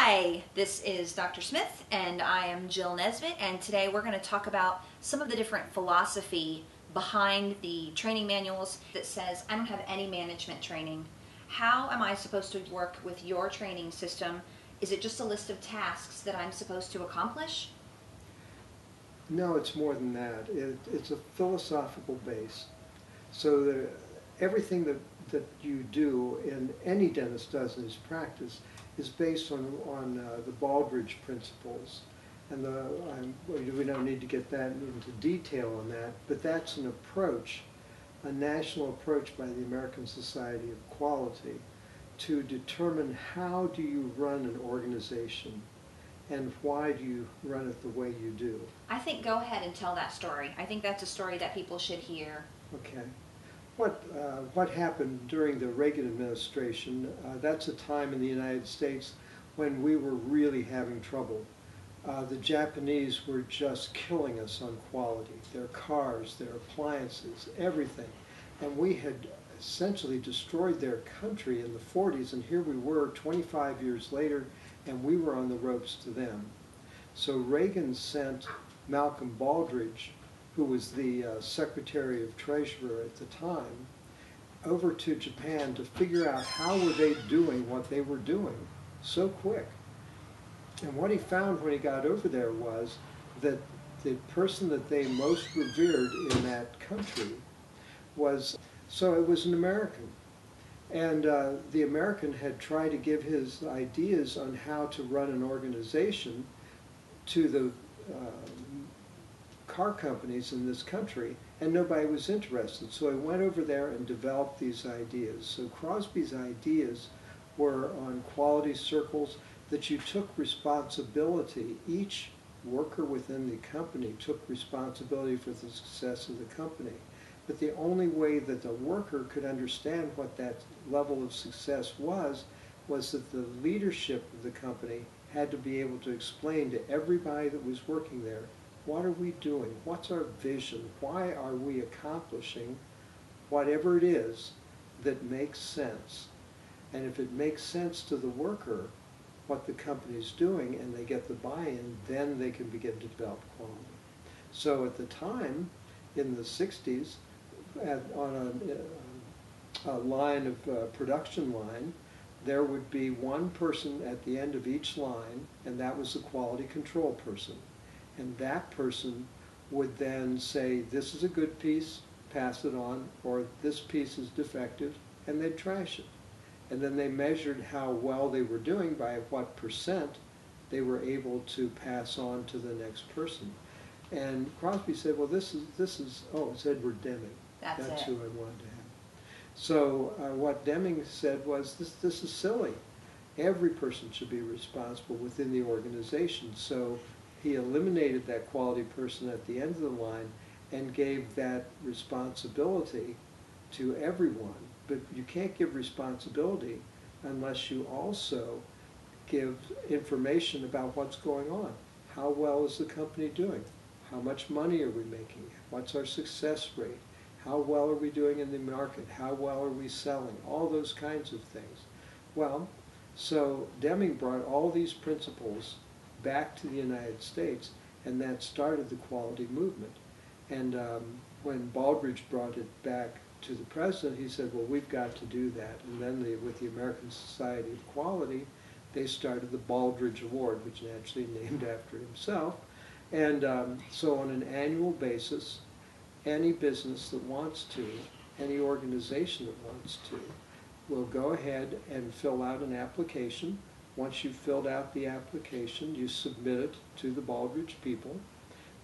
Hi, this is Dr. Smith and I am Jill Nesbitt, and today we're going to talk about some of the different philosophy behind the training manuals that says I don't have any management training. How am I supposed to work with your training system? Is it just a list of tasks that I'm supposed to accomplish? No, it's more than that. It's a philosophical base. So that everything that you do, and any dentist does in his practice, is based on the Baldrige principles. And we don't need to get that into detail on that, but that's an approach, a national approach by the American Society of Quality to determine how do you run an organization and why do you run it the way you do. I think go ahead and tell that story. I think that's a story that people should hear. Okay. What happened during the Reagan administration, that's a time in the United States when we were really having trouble. The Japanese were just killing us on quality, their cars, their appliances, everything. And we had essentially destroyed their country in the 40s, and here we were 25 years later, and we were on the ropes to them. So Reagan sent Malcolm Baldrige, who was the Secretary of Treasury at the time, over to Japan to figure out how were they doing what they were doing so quick. And what he found when he got over there was that the person that they most revered in that country was, so it was an American. And the American had tried to give his ideas on how to run an organization to the car companies in this country, and nobody was interested. So he went over there and developed these ideas. So Crosby's ideas were on quality circles, that you took responsibility. Each worker within the company took responsibility for the success of the company. But the only way that the worker could understand what that level of success was that the leadership of the company had to be able to explain to everybody that was working there, what are we doing? What's our vision? Why are we accomplishing whatever it is that makes sense? And if it makes sense to the worker, what the company is doing, and they get the buy-in, then they can begin to develop quality. So at the time, in the 60s, on a line of production line, there would be one person at the end of each line, and that was the quality control person. And that person would then say, this is a good piece, pass it on, or this piece is defective, and they'd trash it. And then they measured how well they were doing by what percent they were able to pass on to the next person. And Crosby said, well, this is oh, it's Edward Deming. That's who I wanted to have. So what Deming said was, this is silly. Every person should be responsible within the organization. So he eliminated that quality person at the end of the line and gave that responsibility to everyone. But you can't give responsibility unless you also give information about what's going on. How well is the company doing? How much money are we making? What's our success rate? How well are we doing in the market? How well are we selling? All those kinds of things. Well, so Deming brought all these principles back to the United States, and that started the quality movement. And when Baldrige brought it back to the president, he said, well, we've got to do that. And then with the American Society of Quality, they started the Baldrige Award, which is actually named after himself. And so on an annual basis, any business that wants to, any organization that wants to, will go ahead and fill out an application. Once you've filled out the application, you submit it to the Baldrige people.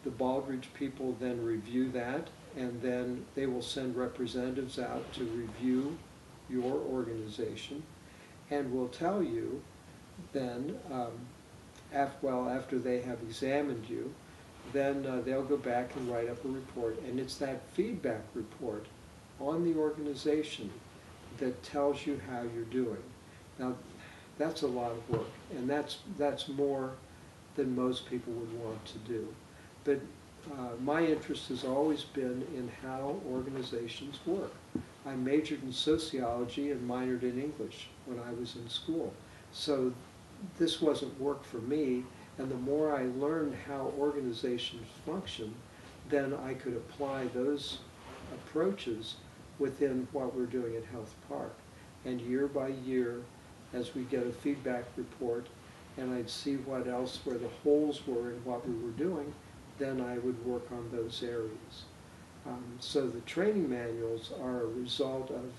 The Baldrige people then review that, and then they will send representatives out to review your organization, and will tell you then, after they have examined you, then they'll go back and write up a report. And it's that feedback report on the organization that tells you how you're doing. Now, that's a lot of work, and that's more than most people would want to do. But my interest has always been in how organizations work. I majored in sociology and minored in English when I was in school. So this wasn't work for me, and the more I learned how organizations function, then I could apply those approaches within what we're doing at Health Park. And year by year, as we get a feedback report, and I'd see what else, where the holes were in what we were doing, then I would work on those areas. So the training manuals are a result of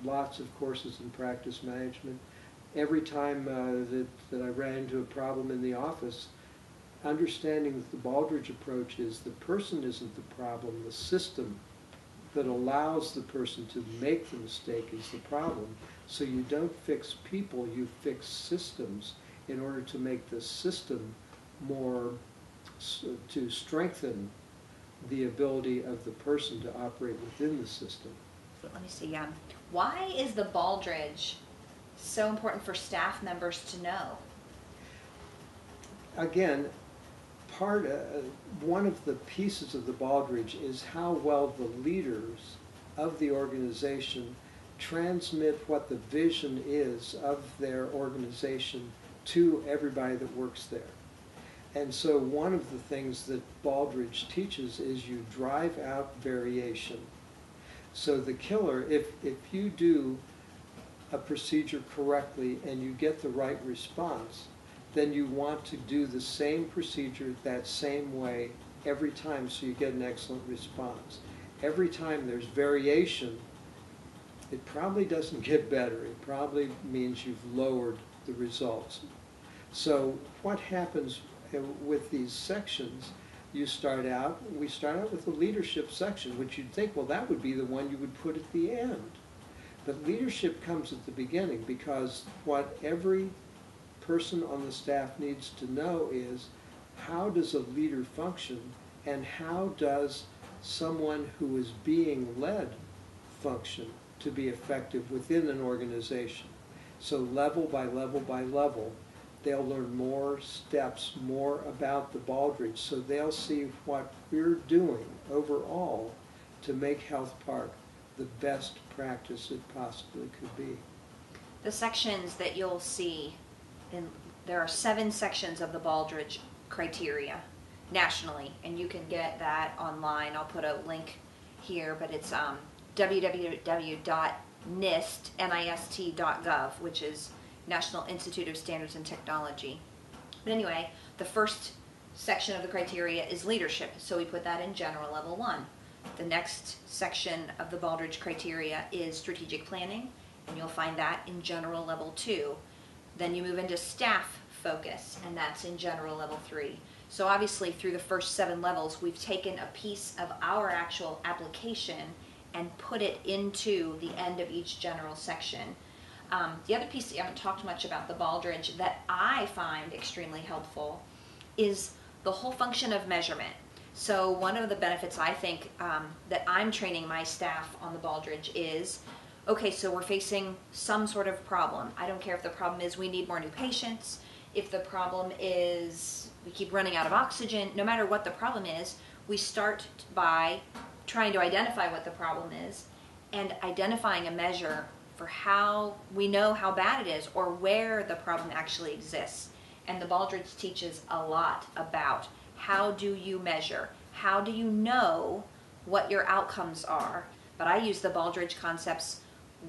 lots of courses in practice management. Every time that I ran into a problem in the office, understanding that the Baldrige approach is the person isn't the problem, the system that allows the person to make the mistake is the problem. So you don't fix people, you fix systems in order to make the system more, to strengthen the ability of the person to operate within the system. Let me see, why is the Baldrige so important for staff members to know? Again, one of the pieces of the Baldrige is how well the leaders of the organization transmit what the vision is of their organization to everybody that works there. And so one of the things that Baldrige teaches is you drive out variation. So the killer, if you do a procedure correctly and you get the right response, then you want to do the same procedure that same way every time so you get an excellent response. Every time there's variation, it probably doesn't get better. It probably means you've lowered the results. So what happens with these sections, we start out with the leadership section, which you'd think, well, that would be the one you would put at the end. But leadership comes at the beginning, because what every person on the staff needs to know is, how does a leader function, and how does someone who is being led function to be effective within an organization. So level by level by level, they'll learn more steps, more about the Baldrige, so they'll see what we're doing overall to make Health Park the best practice it possibly could be. The sections that you'll see, there are 7 sections of the Baldrige criteria nationally, and you can get that online. I'll put a link here, but it's www.nist.gov, which is National Institute of Standards and Technology. But anyway, the first section of the criteria is leadership, so we put that in general level 1. The next section of the Baldrige criteria is strategic planning, and you'll find that in general level 2. Then you move into staff focus, and that's in general level 3. So obviously through the first 7 levels, we've taken a piece of our actual application and put it into the end of each general section. The other piece that you haven't talked much about the Baldrige that I find extremely helpful is the whole function of measurement. So one of the benefits I think that I'm training my staff on the Baldrige is, okay, so we're facing some sort of problem. I don't care if the problem is we need more new patients, if the problem is we keep running out of oxygen. No matter what the problem is, we start by trying to identify what the problem is and identifying a measure for how we know how bad it is or where the problem actually exists. And the Baldrige teaches a lot about how do you measure, how do you know what your outcomes are. But I use the Baldrige concepts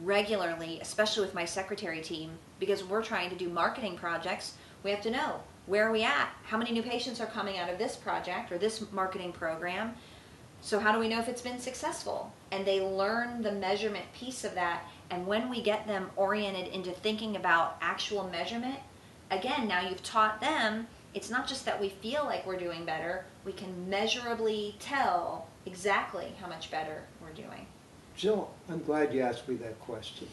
regularly, especially with my secretary team, because we're trying to do marketing projects. We have to know, where are we at? How many new patients are coming out of this project or this marketing program? So how do we know if it's been successful? And they learn the measurement piece of that. And when we get them oriented into thinking about actual measurement, again, now you've taught them, it's not just that we feel like we're doing better, we can measurably tell exactly how much better we're doing. Jill, I'm glad you asked me that question.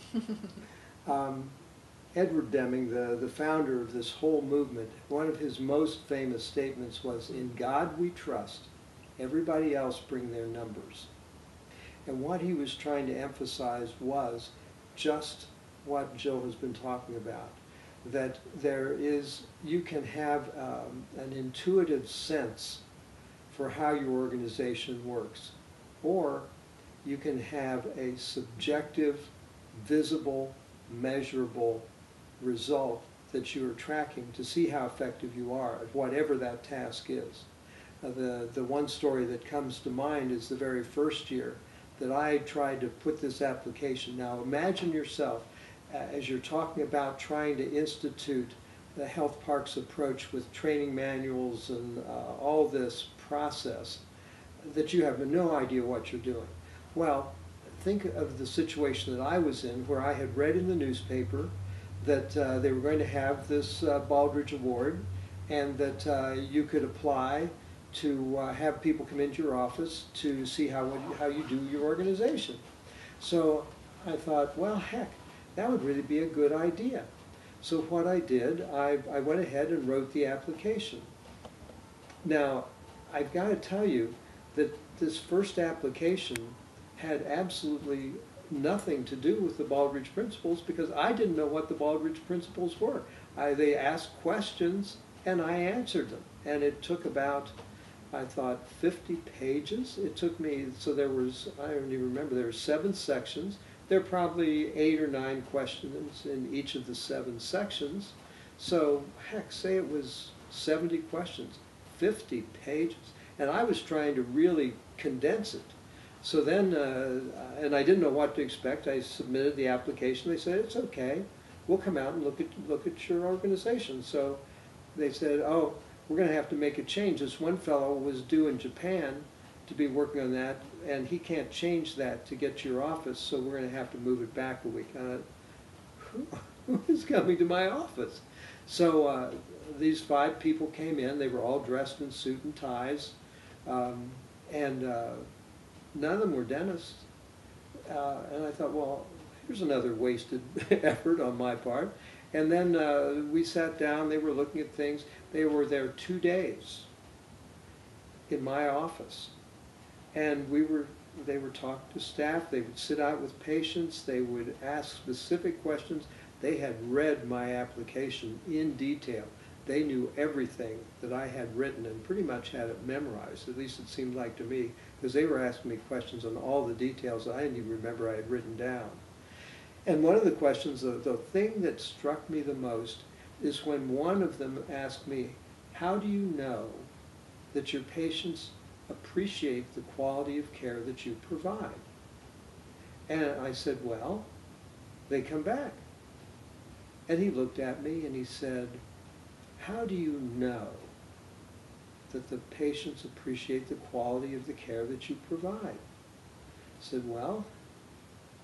Edward Deming, the founder of this whole movement, one of his most famous statements was, "In God we trust, everybody else bring their numbers." And what he was trying to emphasize was just what Jill has been talking about, that you can have an intuitive sense for how your organization works, or you can have a subjective, visible, measurable result that you are tracking to see how effective you are at whatever that task is. The one story that comes to mind is the very first year that I tried to put this application. Now imagine yourself as you're talking about trying to institute the Health Parks approach with training manuals and all this process, that you have no idea what you're doing. Well, think of the situation that I was in, where I had read in the newspaper that they were going to have this Baldrige Award, and that you could apply to have people come into your office to see how you do your organization. So I thought, well, heck, that would really be a good idea. So what I did, I went ahead and wrote the application. Now, I've got to tell you that this first application had absolutely nothing to do with the Baldrige principles, because I didn't know what the Baldrige principles were. They asked questions and I answered them, and it took about, I thought, 50 pages. It took me, so there was, I don't even remember, there were 7 sections. There are probably 8 or 9 questions in each of the 7 sections. So heck, say it was 70 questions, 50 pages. And I was trying to really condense it. So then, and I didn't know what to expect. I submitted the application. They said, it's okay. We'll come out and look at your organization. So they said, oh, we're going to have to make a change. This one fellow was due in Japan to be working on that, and he can't change that to get to your office, so we're going to have to move it back a week. Who is coming to my office? So these 5 people came in. They were all dressed in suit and ties, and none of them were dentists. And I thought, well, here's another wasted effort on my part. And then we sat down. They were looking at things. They were there 2 days in my office. And they were talking to staff. They would sit out with patients. They would ask specific questions. They had read my application in detail. They knew everything that I had written and pretty much had it memorized. At least it seemed like to me, because they were asking me questions on all the details that I didn't even remember I had written down. And one of the questions, the thing that struck me the most, is when one of them asked me, how do you know that your patients appreciate the quality of care that you provide? And I said, well, they come back. And he looked at me and he said, how do you know that the patients appreciate the quality of the care that you provide? I said, well,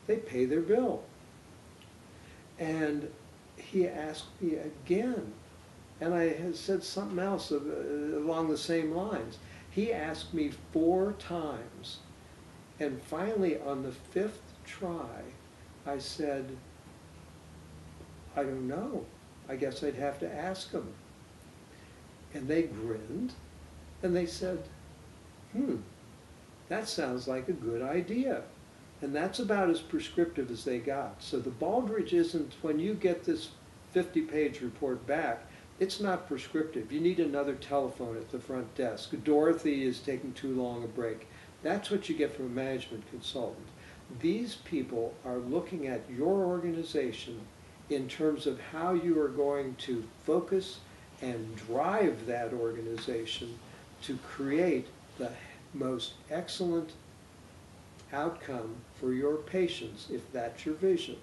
they pay their bill. And he asked me again, and I had said something else along the same lines. He asked me 4 times, and finally on the 5th try, I said, I don't know. I guess I'd have to ask him. And they grinned, and they said, that sounds like a good idea. And that's about as prescriptive as they got. So the Baldrige isn't, when you get this 50-page report back, it's not prescriptive. You need another telephone at the front desk. Dorothy is taking too long a break. That's what you get from a management consultant. These people are looking at your organization in terms of how you are going to focus and drive that organization to create the most excellent outcome for your patients, if that's your vision.